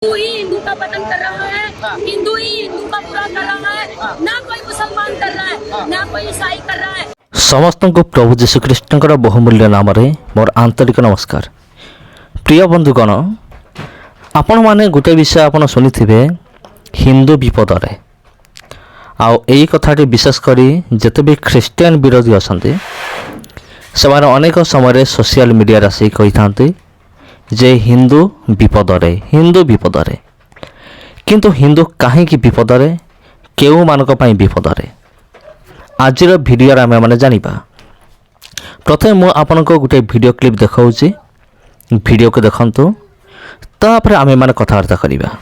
हिंदू ही हिंदू का पतन कर रहा है, हिंदू ही हिंदू का बुरा कर रहा है, ना कोई मुसलमान कर रहा है, ना कोई ईसाई कर रहा है। समस्त को प्रभु जीशुख्रीष्ण बहुमूल्य नाम मोर आंतरिक नमस्कार। प्रिय बंधुगण, आपण माने गोटे विषय आपण शुणी हिंदू विपद रे आई कथाटी विशेष करी जिते भी ख्रीस्टियन विरोधी अच्छा से अनेक समय सोशल मीडिया आसी कही था जे हिंदू विपद रे किंतु हिंदू कहीं विपद रे केउ मानक पई विपद रे आज भिडियो आम मैंने जानिबा। प्रथम मु आपन को गोटे वीडियो क्लिप देखाऊँगी, वीडियो को देखंतु तापर आम मैंने कथबार्ता करिबा।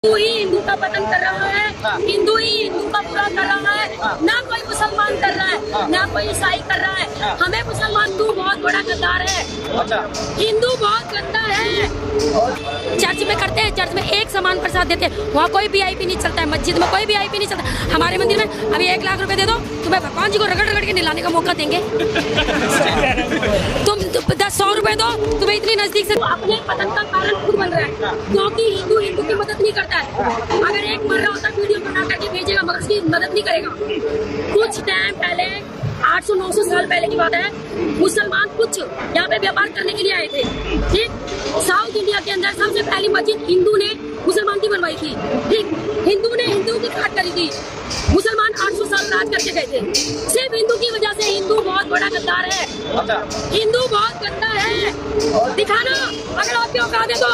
हिंदू ही हिंदू का पतन कर रहा है, हिंदू ही हिंदू का बुरा कर रहा है, ना कोई मुसलमान कर रहा है, ना कोई ईसाई कर रहा है। हमें मुसलमान तू बहुत बड़ा गद्दार है, हिंदू बहुत गंदा है। चर्च में करते हैं, चर्च में एक समान प्रसाद देते हैं, वहाँ कोई वीआईपी नहीं चलता है, मस्जिद में कोई वीआईपी नहीं चलता। हमारे मंदिर में अभी 1 लाख रुपए दे दो, तुम्हें भगवान जी को रगड़ रगड़ के नहलाने का मौका देंगे। तुम 100 रुपए दो, तुम्हें इतनी नजदीक से अपने पतन का कारण खुद बन रहा है, क्योंकि हिंदू हिंदू की मदद नहीं करता है। अगर एक मर रहा होता वीडियो बना करके भेजेगा मगर उसकी मदद नहीं करेगा। कुछ टाइम पहले 800-900 साल पहले की बात है, मुसलमान कुछ यहाँ पे व्यापार करने के लिए आए थे। ठीक, साउथ इंडिया के अंदर सबसे पहली मस्जिद हिंदू ने मुसलमान की बनवाई थी। ठीक, हिंदू ने हिंदू की काट करी थी। मुसलमान 800 साल राज करके गए थे। सिर्फ हिंदू की वजह से हिंदू बहुत बड़ा गद्दार है, हिंदू बहुत गंदा है। दिखाना अगर आपके औकात है तो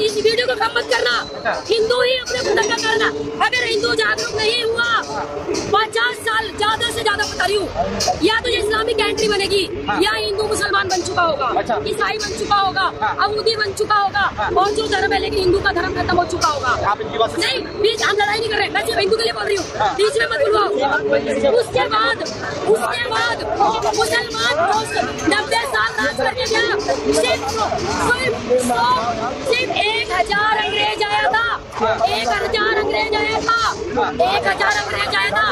इस वीडियो को कम मत करना। हिंदू ही अपने खुदा का करना। अगर हिंदू जागरूक नहीं हुआ 50 साल ज्यादा से ज्यादा बता रही हूँ, या तो इस्लामिक कंट्री बनेगी या हिंदू मुसलमान बन चुका होगा, ईसाई बन चुका होगा, अबूदी बन चुका होगा, और जो धर्म है लेकिन हिंदू का धर्म खत्म हो चुका होगा। नहीं, बीच हम लड़ाई नहीं कर रहे, मैं सिर्फ हिंदू के लिए बोल रही हूँ, बीच में मत बुलवाओ। उसके बाद मुसलमान 90 साल राज करके गया। सिर्फ 1000 अंग्रेज आया था, 1000 अंग्रेज आया था, 1000 अंग्रेज आया था,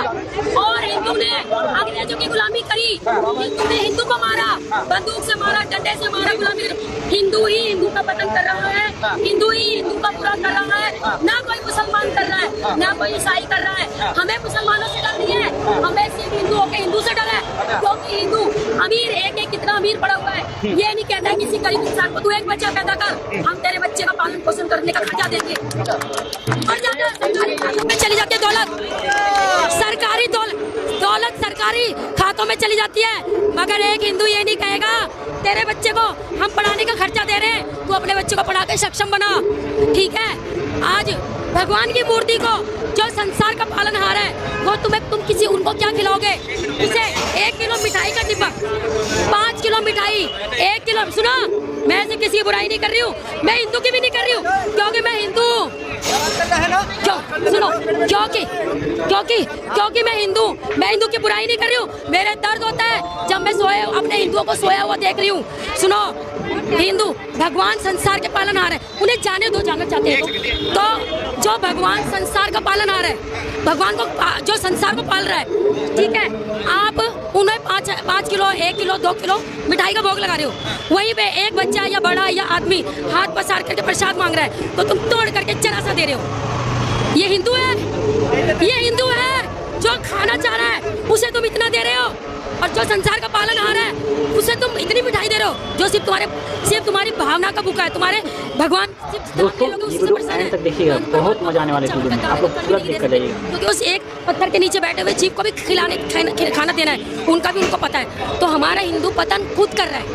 और हिंदू ने अंग्रेजों की गुलामी करी। हिंदू ने हिंदू को मारा, बंदूक से मारा, डंडे से मारा, गुलामी करी। हिंदू ही हिंदू का पतन कर रहा है, हिंदू ही हिंदू का बुरा कर रहा है, ना कोई मुसलमान कर रहा है, ना कोई ईसाई कर रहा है। हमें मुसलमानों से डर नहीं है, हमें सिर्फ हिंदुओं के हिंदू से डर है, क्योंकि हिंदू अमीर एक कितना अमीर पड़ा हुआ है। ये नहीं कहता है किसी गरीब इंसान को तू एक बच्चा पैदा कर, हम तेरे बच्चे का पालन पोषण करने का खर्चा देंगे। और ज्यादा सरकारी खातों में चली जाती है दौलत, सरकारी दौलत सरकारी खातों में चली जाती है। मगर एक हिंदू ये नहीं कहेगा तेरे बच्चे को हम पढ़ाने का खर्चा दे रहे हैं, तू अपने बच्चे को पढ़ा के सक्षम बना। ठीक है, आज भगवान की मूर्ति को जो संसार का पालनहार है वो तुम किसी उनको क्या खिलाओगे? उसे 1 किलो मिठाई का डिब्बा, 5 किलो मिठाई, 1 किलो। सुनो, मैं से किसी की बुराई नहीं कर रही हूँ, मैं हिंदू की भी नहीं कर रही हूँ, क्योंकि मैं हिंदू हूँ। सुनो, क्योंकि मैं हिंदू की बुराई नहीं कर रही हूँ। मेरे दर्द होता है जब मैं अपने हिंदुओं को सोया हुआ देख रही हूँ। सुनो, हिंदू भगवान संसार के पालनहार है, उन्हें जाने दो, जानना चाहते हैं तो जो भगवान संसार का पालनहार है, भगवान को जो संसार को पाल रहा है, ठीक है, आप उन्हें 5 किलो, 1 किलो, 2 किलो मिठाई का भोग लगा रहे हो। वहीं पे एक बच्चा या बड़ा या आदमी हाथ पसार करके प्रसाद मांग रहा है तो तुम तोड़ करके जरा सा दे रहे हो। ये हिंदू है, ये हिंदू है। जो खाना चाह रहा है उसे तुम इतना दे रहे हो, और जो संसार का पालनहार है उसे तुम इतनी मिठाई दे रहे हो जो सिर्फ तुम्हारी भावना का भूखा है। तुम्हारे भगवान दोस्तों ये वीडियो एंड तक देखिएगा, बहुत मजा आने वाला है वीडियो में, आप लोग पूरा देख कर जाइएगा। क्योंकि उस एक पत्थर के नीचे बैठे हुए जीव को भी खाना देना है, उनका भी उनको पता है। तो हमारा हिंदू पतन खुद कर रहा है।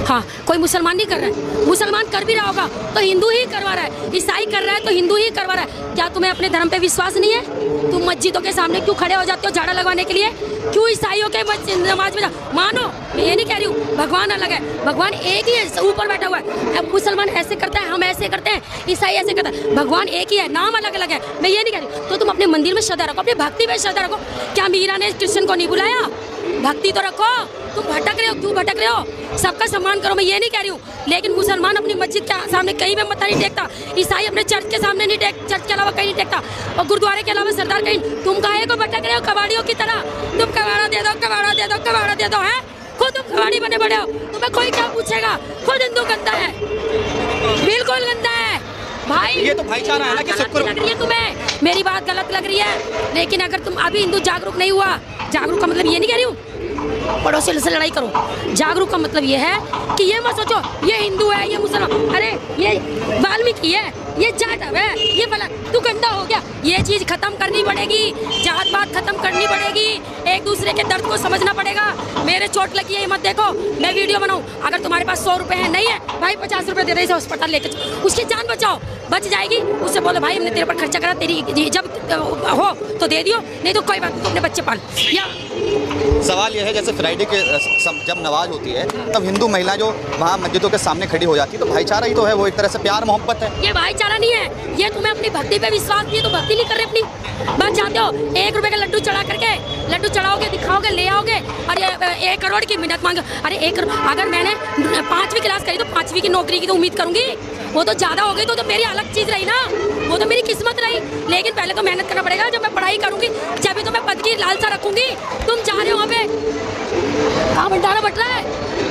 हाँ, कोई मुसलमान नहीं कर रहा है। मुसलमान कर भी रहा होगा तो हिंदू ही करवा रहा है, ईसाई कर रहा है तो हिंदू ही करवा रहा है। क्या तुम्हें अपने धर्म पे विश्वास नहीं है? तुम मस्जिदों के सामने क्यों खड़े हो जाते हो झाड़ा लगवाने के लिए? क्यों ईसाइयों के नमाज में मानो, मैं ये नहीं कह रही हूँ, भगवान अलग है, भगवान एक ही है, ऊपर बैठा हुआ है। अब मुसलमान ऐसे करता है, हम ऐसे करते हैं, ईसाई ऐसे करता है, भगवान एक ही है, नाम अलग अलग है। मैं ये नहीं कह रही। तो तुम अपने मंदिर में श्रद्धा रखो, अपनी भक्ति में श्रद्धा रखो। क्या मीरा ने कृष्ण को नहीं बुलाया? भक्ति तो रखो। तुम भटक रहे हो, क्यों भटक रहे हो? सबका सम्मान करो, मैं ये नहीं कह रही हूँ, लेकिन मुसलमान अपनी मस्जिद के सामने कहीं भी मत्था नहीं टेकता, ईसाई अपने चर्च के सामने नहीं टेक, चर्च के अलावा कहीं नहीं टेकता, और गुरुद्वारे के अलावा सरदार कहीं। तुम काहे को भटक रहे हो कबाड़ियों की तरह? तुम कबाड़ा दे दो, कबाड़ा दे दो, कबाड़ा दे दो, है खुद तुम कबाड़ी बने बड़े हो, तुम्हें कोई क्या पूछेगा? खुद हिंदू गंदा है, बिल्कुल गंदा है। भाई ये तो भाईचारा है ना कि गलत लग रही है तुम्हें, मेरी बात गलत लग रही है, लेकिन अगर तुम अभी हिंदू जागरूक नहीं हुआ, जागरूक का मतलब ये नहीं कह रही हूँ पड़ोसी से लड़ाई करो, जागरूक का मतलब ये है कि ये मत सोचो ये हिंदू है ये मुसलमान, अरे ये वाल्मीकि है ये जाटव है ये फला, तू गंदा हो गया। ये चीज खत्म करनी पड़ेगी, जात पात खत्म करनी पड़ेगी, एक दूसरे के दर्द को समझना पड़ेगा। मेरे चोट लगी है ये मत देखो मैं वीडियो बनाऊं, अगर तुम्हारे पास 100 रुपए है नहीं है भाई 50 रुपए दे रहे अस्पताल लेके उसकी जान बचाओ, बच जाएगी। उससे बोलो भाई हमने तेरे पर खर्चा करा, तेरी जब हो तो दे दियो, नहीं तो कोई बात नहीं, तो अपने बच्चे पाल। या सवाल यह है जैसे फ्राइडे के जब नमाज होती है तब हिंदू महिला जो वहाँ मस्जिदों के सामने खड़ी हो जाती है, तो भाईचारा ही तो है, वो एक तरह से प्यार मोहब्बत है। ये भाईचारा नहीं है, ये तुम्हें अपनी भक्ति पे विश्वास नहीं है तो भक्ति नहीं कर रहे अपनी। बात जानते हो 1 रुपए का लड्डू चढ़ा करके, लड्डू चढ़ाओगे दिखाओगे ले आओगे और ये 1 करोड़ की मिन्नत मांगे। अरे 1 करोड़ अगर मैंने 5वीं क्लास करी तो 5वीं की नौकरी की तो उम्मीद करूंगी, वो तो ज़्यादा हो गई तो मेरी अलग चीज़ रही ना, वो तो मेरी किस्मत रही। लेकिन पहले तो मेहनत करना पड़ेगा, जब मैं पढ़ाई करूंगी जब तो मैं पद की लालसा रखूंगी। तुम जा रहे हो वहाँ पे, कहाँ भंडारा बट रहा है,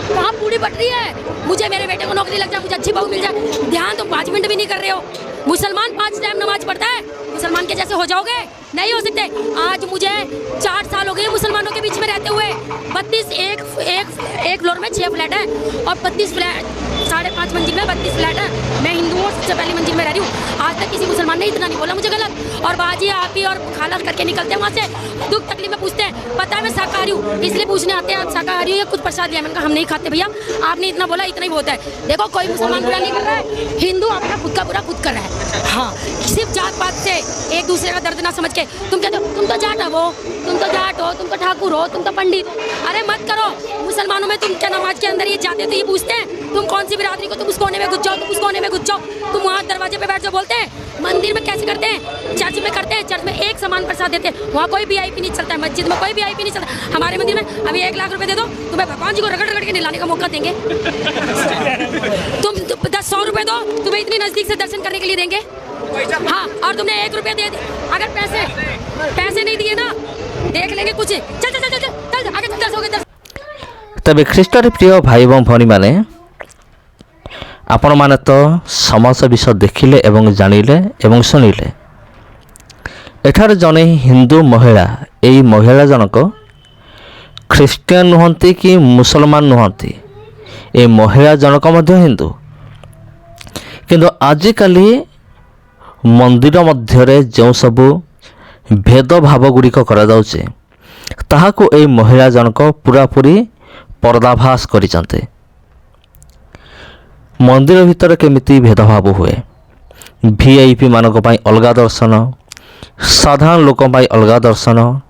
कहाँ पूरी बट रही है, मुझे मेरे बेटे को नौकरी लग जाए, मुझे अच्छी बहू मिल जाए, ध्यान तुम 5 मिनट भी नहीं कर रहे हो। मुसलमान 5 टाइम नमाज पढ़ता है, मुसलमान के जैसे हो जाओगे, नहीं हो सकते। आज मुझे 4 साल हो गए मुसलमानों के बीच में रहते हुए, 32 एक फ्लोर में 6 फ्लैट है और 32 फ्लैट 5.5 मंजिल में 32 फ्लैट है। मैं हिंदू हूँ, सबसे पहली मंजिल में रह रही हूँ, आज तक किसी मुसलमान ने इतना नहीं बोला मुझे गलत। और बाजी आप ही और खाला करके निकलते हैं वहाँ से, दुख तकलीफ में पूछते हैं, पता है मैं शाकाहारी हूँ इसलिए पूछने आते हैं आप शाकाहारी हो या कुछ प्रसाद लिया, मैंने कहा हम नहीं खाते भैया, आपने इतना बोला इतना ही होता है। देखो कोई मुसलमान बुरा नहीं कर रहा है, हिंदू अपना खुद का बुरा खुद कर रहा है। हाँ सिर्फ जात पात से एक दूसरे का दर्द ना समझ के तुम कहते हो तुम तो जाट हो, तुम तो जाट हो, तुम तो ठाकुर हो, तुम तो पंडित, अरे मत करो। मुसलमानों में तुम क्या नमाज के अंदर ये जाते तो ये पूछते हैं तुम कौन सी बिरादरी को, तुम उस कोने में घुस जाओ, तुम उस कोने में घुस जाओ, तुम वहाँ दरवाजे पे बैठ जाओ। बोलते हैं मंदिर में कैसे करते हैं, चर्च में करते हैं, चर्च में एक समान प्रसाद देते हैं, वहाँ कोई VIP नहीं चलता है, मस्जिद में कोई VIP नहीं चलता। हमारे मंदिर में अभी 1 लाख रुपए दे दो तुम्हें भगवान जी को रगड़ रगड़ के नहलाने का मौका देंगे। तुम 100 रुपए दो तुम्हें इतनी नजदीक से दर्शन करने के लिए देंगे। हाँ और तुमने 1 रुपया दे दिया, अगर पैसे नहीं दिए ना देख लेंगे कुछ। चल चल चल चल आगे चल हो गए। तबे ख्रीष्टर प्रिय भाई एवं भौणी माने आपण माने तो समस्त विषय देखिले एवं जानिले एवं सुनिले। एठार जने हिंदू महिला, एई महिला जनक ख्रीष्टियान नुहंती कि मुसलमान नुहंती, ए महिला जनक मध्य हिंदू, किंतु आजिकाली मंदिर मध्यरे जो सबू भेदभाव गुड़िक करा जाउछे ताहाको ए महिला जनक पूरापूरी पर्दाभास करिसंते। मंदिर भितर केमिति भेदभाव हुए, VIP मानक पाई अलगा दर्शन, साधारण लोक पाई अलगा दर्शन,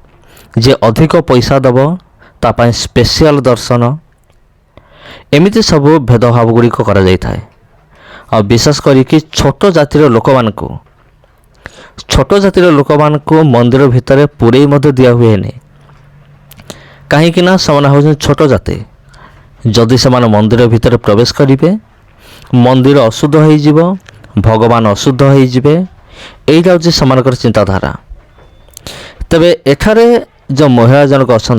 जे अधिक पैसा दब ता पाई स्पेशल दर्शन, एमिति सब भेदभाव गुड़िक करा जाय थाए। और विशेष करिकि छोट जातिर लोक मानकु, छोट जातिर लोक मानकु मंदिर भितर पुरई मध्य दिया हुए नहीं, कहीं ना से हूँ छोट जाति। जदि से मंदिर भितर प्रवेश करेंगे मंदिर अशुद्ध हो, भगवान अशुद्ध हो, यहीटा हूँ से चिंताधारा। तेबे एठारे जो महिला जनक अच्छा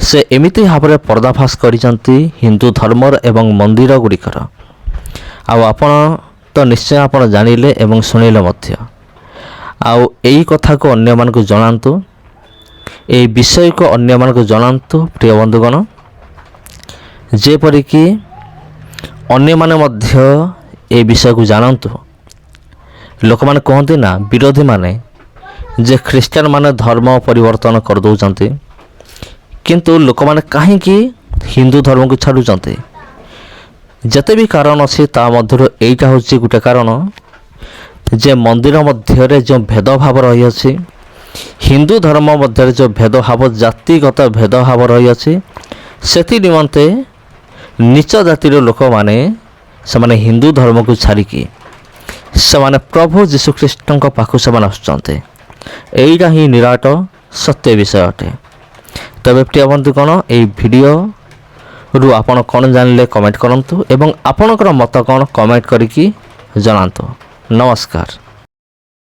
से एमिति भाव में पर्दाफाश करिसंती हिंदू धर्मर एवं मंदिर गुड़िकर। आपण तो निश्चय आप जानिले एवं शुणिले मध्य, आउ एई कथा को अन्य मानक जनातु, ए विषय को अन्य मानक जनातु प्रिय बंधुगण, जेपरिक अन्य माने मध्य ए विषय को जानतु। लोक माने कहते ना विरोधी माने जे ख्रीस्टियान माने धर्म परिवर्तन कर दौरान, किंतु लोक माने कहीं हिंदू धर्म को छाड़ुचंते। जते भी कारण अच्छे ता मध्य एटा हूँ गोटे कारण जे मंदिर मध्य जो भेदभाव रही अछि, हिंदू धर्म मध्य जो भेदभाव जातिगत भेदभाव रही अछि, सेति निमंते नीच जातिर लोक माने से हिंदू धर्म को छाड़िकी से प्रभु जीशुख्रीष्ट पाखु से आसुचंते। एइटा ही निराट सत्य विषय अटे। तबे प्रिय बंधुगण ये वीडियो रु आपण कौन जानले कमेंट करंतु एवं आपणकर मत कौन कमेंट करिकी जनातु। नमस्कार।